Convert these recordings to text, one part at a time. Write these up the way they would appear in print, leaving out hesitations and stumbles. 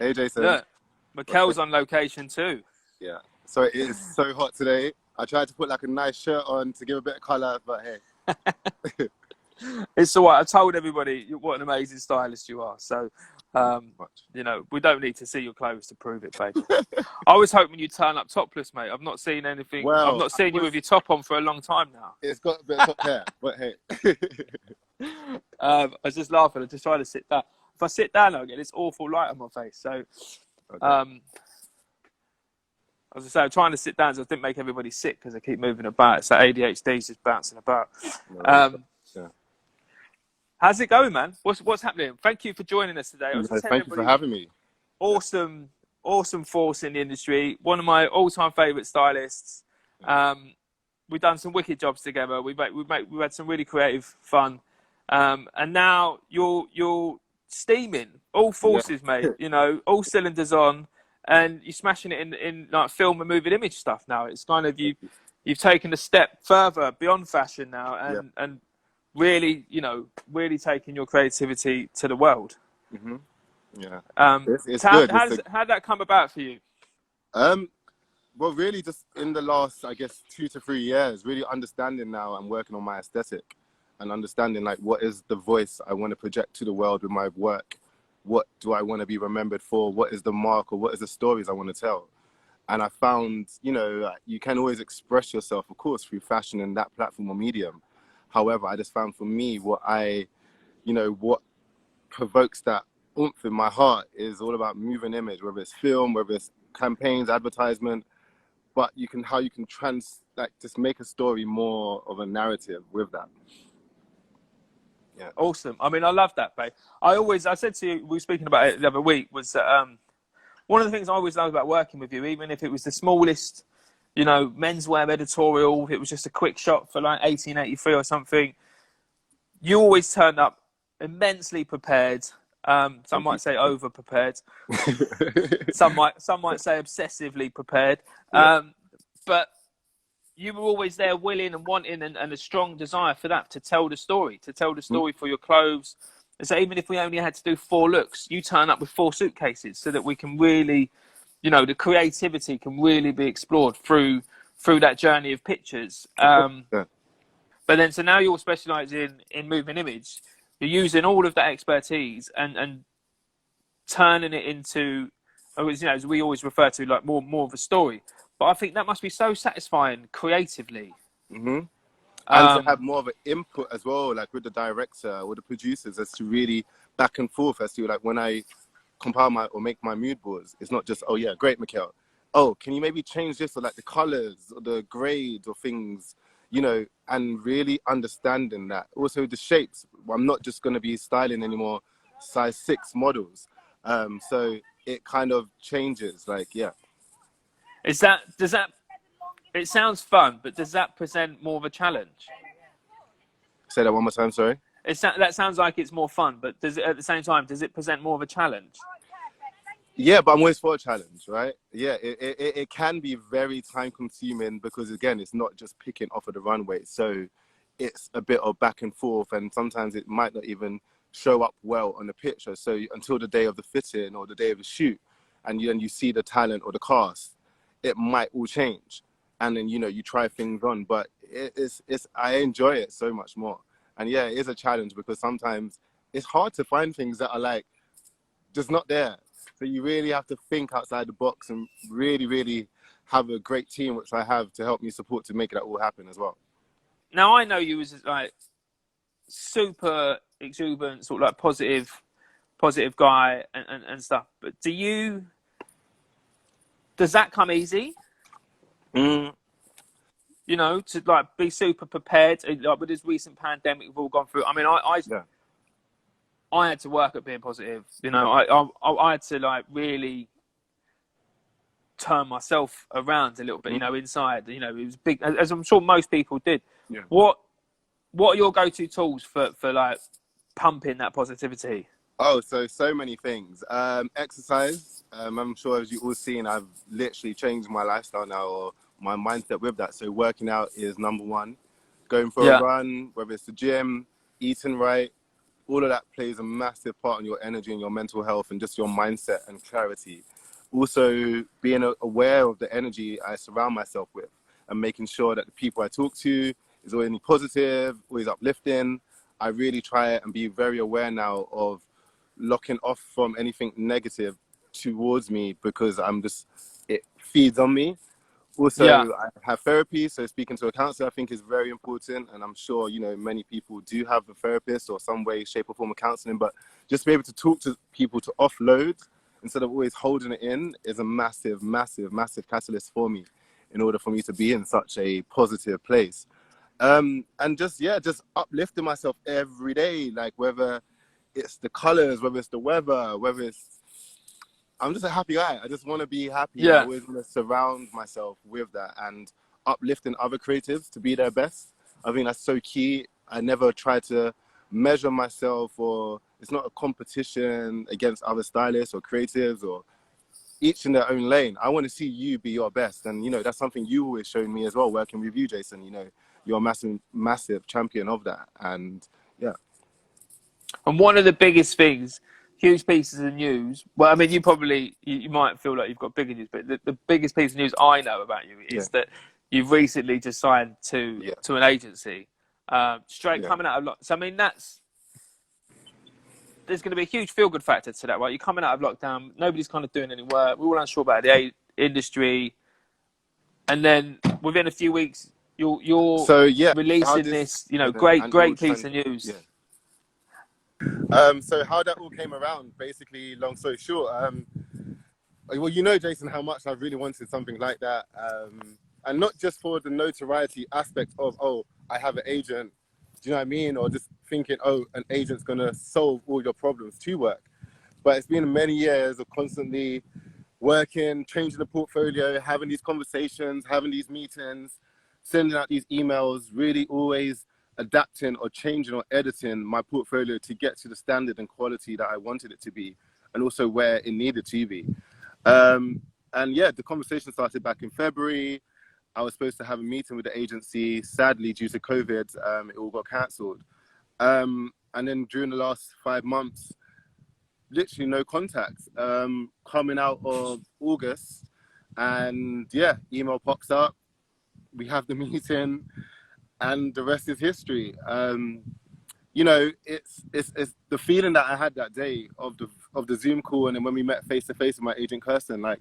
Hey, Jason. Look, Mekel's on location too. Yeah. So it is so hot today. I tried to put like a nice shirt on to give a bit of colour, but hey. It's all right. I told everybody what an amazing stylist you are. So, you know, we don't need to see your clothes to prove it, baby. I was hoping you'd turn up topless, mate. I've not seen anything. Well, I've not seen you with your top on for a long time now. It's got a bit of top hair, but hey. I was just laughing. I just trying to sit down. If I sit down, I'll get this awful light on my face. So, Okay. as I say, I'm trying to sit down so I didn't make everybody sick because I keep moving about. It's like ADHD's just bouncing about. Yeah. How's it going, man? What's happening? Thank you for joining us today. Thank you for having me. Awesome force in the industry. One of my all-time favourite stylists. We've done some wicked jobs together. We've had some really creative fun. And now you're steaming, all forces, mate. You know, all cylinders on, and you're smashing it in like film and moving image stuff now. It's kind of you've taken a step further beyond fashion now, and really, you know, really taking your creativity to the world. Mm-hmm. Yeah. It's good. How did that come about for you? Well, really, just in the last, I guess, 2 to 3 years, really understanding now and working on my aesthetic and understanding like what is the voice I want to project to the world with my work. What do I want to be remembered for? What is the mark, or what is the stories I want to tell? And I found, you know, you can always express yourself, of course, through fashion and that platform or medium. However, I just found for me what provokes that oomph in my heart is all about moving image, whether it's film, whether it's campaigns, advertisement, but how you can just make a story more of a narrative with that. Yeah. Awesome. I mean, I love that, babe. I said to you, we were speaking about it the other week, was that one of the things I always loved about working with you, even if it was the smallest, you know, menswear editorial, if it was just a quick shot for like 1883 or something, you always turned up immensely prepared. Some might say over prepared. some might say obsessively prepared. But you were always there, willing and wanting, and a strong desire for that, to tell the story for your clothes. And so even if we only had to do 4 looks, you turn up with 4 suitcases so that we can really, you know, the creativity can really be explored through that journey of pictures. But then, so now you're specialising in moving image. You're using all of that expertise and turning it into, you know, as we always refer to, like more of a story. But I think that must be so satisfying creatively. Mm-hmm. And to have more of an input as well, like with the director or the producers, as to really back and forth as to like when I compile or make my mood boards, it's not just, oh yeah, great, Mekel. Oh, can you maybe change this, or like the colors or the grades or things, you know, and really understanding that. Also the shapes. I'm not just going to be styling anymore size 6 models. So it kind of changes, like, yeah. It sounds fun, but does that present more of a challenge? Say that one more time, sorry. That sounds like it's more fun, but at the same time, does it present more of a challenge? Yeah, but I'm always for a challenge, right? Yeah, it can be very time consuming because, again, it's not just picking off of the runway. So it's a bit of back and forth, and sometimes it might not even show up well on the picture. So until the day of the fitting or the day of the shoot, and then you see the talent or the cast, it might all change. And then, you know, you try things on, but I enjoy it so much more. And yeah, it is a challenge because sometimes it's hard to find things that are like just not there. So you really have to think outside the box and really, really have a great team, which I have, to help me support to make that all happen as well. Now, I know you as like super exuberant, sort of like positive guy and stuff, but does that come easy? You know, to like be super prepared, like with this recent pandemic we've all gone through. I mean, I had to work at being positive. You know, I had to like really turn myself around a little bit. You know, inside. You know, it was big, as I'm sure most people did. Yeah. What are your go-to tools for like pumping that positivity? Oh, so many things. Exercise. I'm sure, as you've all seen, I've literally changed my lifestyle now, or my mindset with that. So working out is number one. Going for a run, whether it's the gym, eating right, all of that plays a massive part in your energy and your mental health and just your mindset and clarity. Also, being aware of the energy I surround myself with and making sure that the people I talk to is always positive, always uplifting. I really try and be very aware now of locking off from anything negative towards me, because it feeds on me. Yeah. Also, I have therapy, so speaking to a counselor I think is very important, and I'm sure, you know, many people do have a therapist or some way, shape or form of counselling, but just be able to talk to people to offload instead of always holding it in is a massive, massive, massive catalyst for me in order for me to be in such a positive place. And just uplifting myself every day, like whether it's the colors, whether it's the weather, I'm just a happy guy. I just want to be happy. And I Yeah. always want to surround myself with that and uplifting other creatives to be their best. I think that's so key. I never try to measure myself, or it's not a competition against other stylists or creatives, or each in their own lane. I want to see you be your best. And, you know, that's something you always shown me as well, working with you, Jason. You know, you're a massive, massive champion of that. And yeah. And one of the biggest things, huge pieces of news. Well, I mean, you might feel like you've got bigger news, but the biggest piece of news I know about you is that you've recently just signed to an agency, straight coming out of so I mean, there's going to be a huge feel-good factor to that, right? You're coming out of lockdown, nobody's kind of doing any work. We're all unsure about the industry, and then within a few weeks, you're releasing this, you know, great piece of news. Yeah. So how that all came around, basically, long story short, well, you know, Jason, how much I really wanted something like that. And not just for the notoriety aspect of, oh, I have an agent, do you know what I mean? Or just thinking, oh, an agent's going to solve all your problems to work. But it's been many years of constantly working, changing the portfolio, having these conversations, having these meetings, sending out these emails, really always adapting or changing or editing my portfolio to get to the standard and quality that I wanted it to be, and also where it needed to be. And yeah, the conversation started back in February. I was supposed to have a meeting with the agency. Sadly, due to COVID, it all got cancelled. And then during the last 5 months, literally no contact. Coming out of August, and yeah, email pops up. We have the meeting, and the rest is history. You know, it's the feeling that I had that day of the Zoom call, and then when we met face to face with my agent Kirsten, like,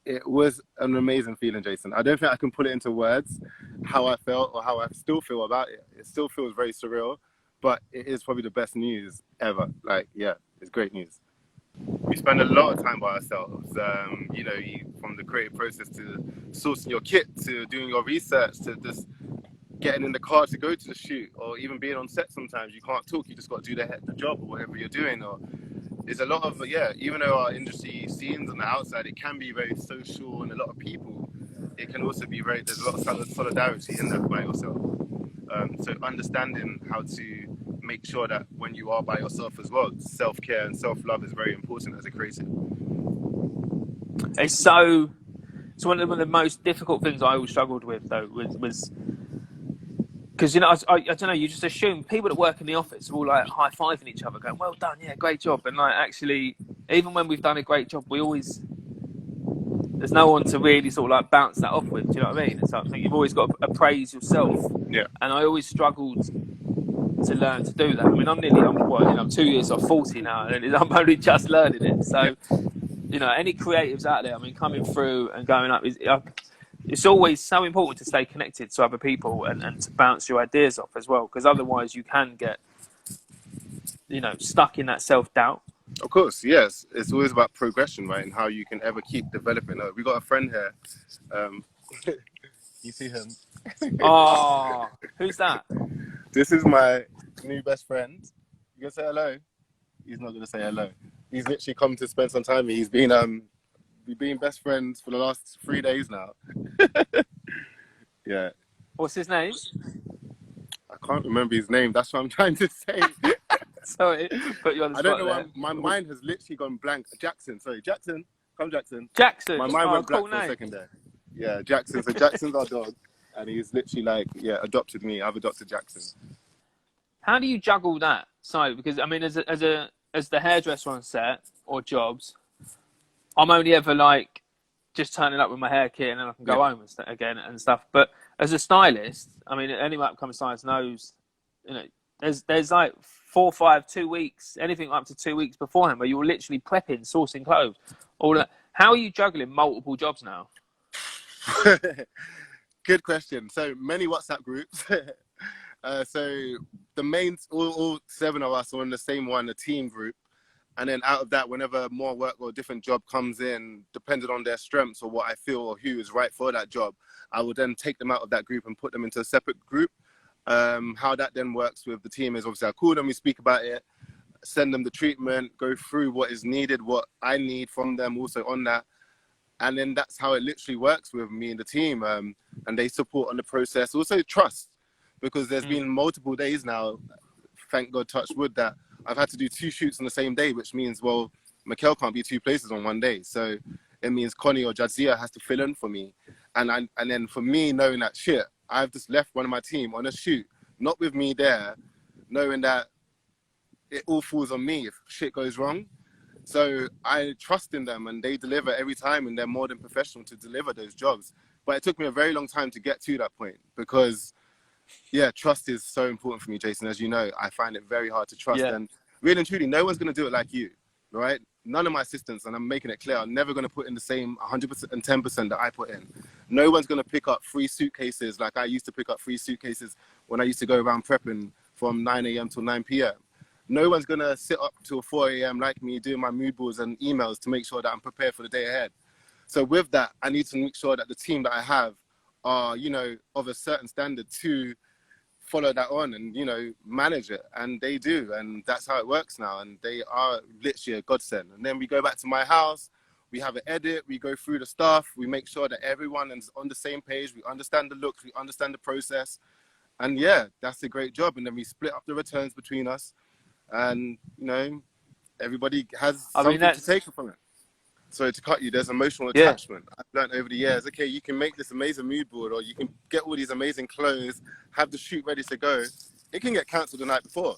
it was an amazing feeling, Jason. I don't think I can put it into words how I felt or how I still feel about it. It still feels very surreal, but it is probably the best news ever. Like, yeah, it's great news. We spend a lot of time by ourselves, you know, from the creative process to sourcing your kit, to doing your research, to just getting in the car to go to the shoot, or even being on set. Sometimes you can't talk, you just got to do the job or whatever you're doing. Or there's a lot of, even though our industry seems on the outside, it can be very social and a lot of people, it can also be there's a lot of solidarity in that by yourself. So understanding how to make sure that when you are by yourself as well, self-care and self-love is very important as a creative. It's one of the most difficult things I always struggled with, though, was because, you know, I don't know, you just assume people that work in the office are all like high-fiving each other, going, well done, yeah, great job. And like, actually, even when we've done a great job, there's no one to really sort of like bounce that off with. Do you know what I mean? It's something you've always got to appraise yourself. Yeah. And I always struggled to learn to do that. I mean, I'm 2 years off 40 now, and I'm only just learning it. So, you know, any creatives out there, I mean, coming through and going up, it's always so important to stay connected to other people and to bounce your ideas off as well, because otherwise you can get, you know, stuck in that self-doubt. Of course, yes. It's always about progression, right? And how you can ever keep developing. We got a friend here. You see him? Oh, who's that? This is my new best friend. You gonna say hello? He's not gonna say hello. He's literally come to spend some time with me. He's been we've been best friends for the last 3 days now. Yeah. What's his name? I can't remember his name. That's what I'm trying to say. Sorry, put you on the spot. I don't know there. why my mind has literally gone blank. Jackson. Come Jackson. Jackson. My mind went blank cool for a name. second there. Yeah, Jackson. So Jackson's our dog, and he's literally like, adopted me. I've adopted Jackson. How do you juggle that? side? Because I mean, as the hairdresser on set or jobs, I'm only ever like just turning up with my hair kit and then I can go home again and stuff. But as a stylist, I mean, any upcoming stylist knows, you know, there's like 4, 5, 2 weeks, anything up to 2 weeks beforehand where you're literally prepping, sourcing clothes, all that. How are you juggling multiple jobs now? Good question. So many WhatsApp groups. So the main, all 7 of us are on the same one, a team group. And then out of that, whenever more work or a different job comes in, depending on their strengths or what I feel or who is right for that job, I will then take them out of that group and put them into a separate group. How that then works with the team is obviously I call them, we speak about it, send them the treatment, go through what is needed, what I need from them also on that. And then that's how it literally works with me and the team. And they support on the process. Also trust, because there's been multiple days now, thank God, touch wood, that I've had to do 2 shoots on the same day, which means, well, Mekel can't be 2 places on one day. So it means Connie or Jadzia has to fill in for me. And then for me, knowing that shit, I've just left one of my team on a shoot, not with me there, knowing that it all falls on me if shit goes wrong. So I trust in them and they deliver every time and they're more than professional to deliver those jobs. But it took me a very long time to get to that point because, yeah, trust is so important for me, Jason. As you know, I find it very hard to trust. Yeah. And really and truly, no one's going to do it like you, right? None of my assistants, and I'm making it clear, are never going to put in the same 100% and 10% that I put in. No one's going to pick up 3 suitcases like I used to pick up 3 suitcases when I used to go around prepping from 9 a.m. till 9 p.m. No one's going to sit up till 4 a.m. like me doing my mood boards and emails to make sure that I'm prepared for the day ahead. So with that, I need to make sure that the team that I have are, you know, of a certain standard to follow that on and, you know, manage it. And they do. And that's how it works now. And they are literally a godsend. And then we go back to my house, we have an edit, we go through the stuff, we make sure that everyone is on the same page, we understand the looks, we understand the process. And yeah, that's a great job. And then we split up the returns between us. And, you know, everybody has something to take from it. So to cut you, there's emotional attachment. I've learned over the years, okay, you can make this amazing mood board or you can get all these amazing clothes, have the shoot ready to go. It can get cancelled the night before.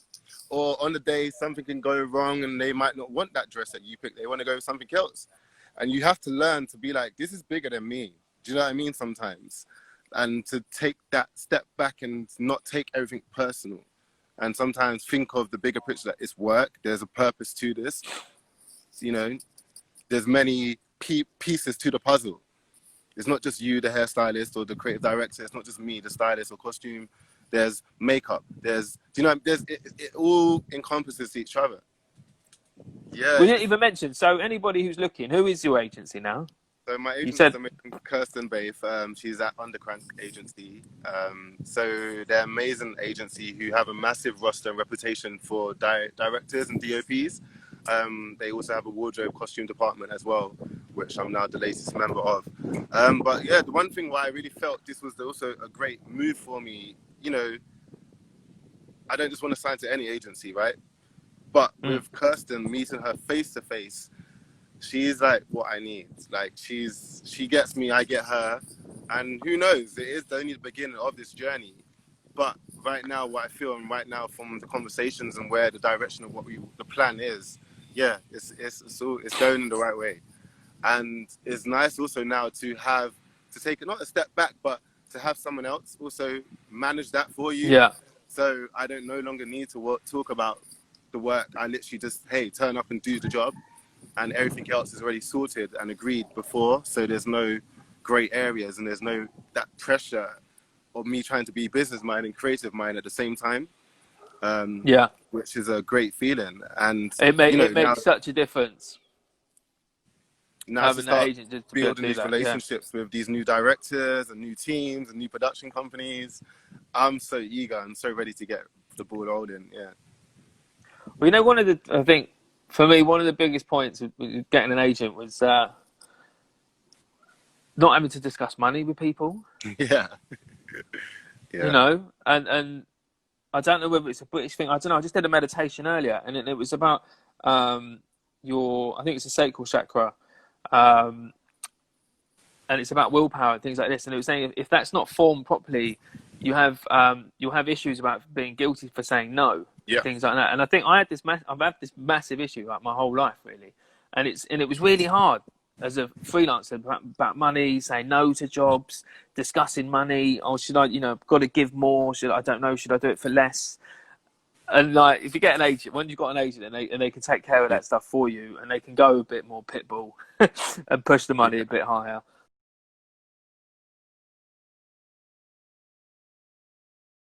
Or on the day, something can go wrong and they might not want that dress that you picked. They want to go with something else. And you have to learn to be like, this is bigger than me. Do you know what I mean? Sometimes. And to take that step back and not take everything personal. And sometimes think of the bigger picture that it's work. There's a purpose to this. You know, there's many pieces to the puzzle. It's not just you, the hairstylist or the creative director. It's not just me, the stylist or costume. There's makeup. There's, you know, it all encompasses each other. Yeah. We didn't even mention. So anybody who's looking, who is your agency now? So my agency is Kirsten Baith. She's at Undercrank Agency. So they're an amazing agency who have a massive roster and reputation for directors and DOPs. They also have a wardrobe costume department as well, which I'm now the latest member of. But yeah, the one thing why I really felt this was also a great move for me, you know, I don't just want to sign to any agency, right? But with Kirsten, meeting her face to face, she's like what I need. Like she gets me, I get her. And who knows, it is only the beginning of this journey. But right now, what I feel and right now from the conversations and where the direction of the plan is, yeah, it's going in the right way. And it's nice also now to take not a step back, but to have someone else also manage that for you. Yeah. So I don't no longer need to talk about the work. I literally just, hey, turn up and do the job. And everything else is already sorted and agreed before. So there's no grey areas and there's no that pressure of me trying to be business mind and creative mind at the same time. Which is a great feeling. And it makes such a difference. Now having that agent to building these relationships with these new directors and new teams and new production companies. I'm so eager and so ready to get the ball rolling. Yeah. Well, you know, I think for me, one of the biggest points of getting an agent was not having to discuss money with people. Yeah. You know, and I don't know whether it's a British thing. I don't know. I just did a meditation earlier, and it was about I think it's a sacral chakra, and it's about willpower and things like this. And it was saying if that's not formed properly you'll have issues about being guilty for saying no, Yeah. things like that. And I think I've had this massive issue like my whole life really, and it was really hard as a freelancer about money, saying no to jobs, discussing money. Oh, should I, got to give more? Should I don't know? Should I do it for less? And like, if you get an agent, when you've got an agent and they can take care of that stuff for you, and they can go a bit more pitbull and push the money a bit higher,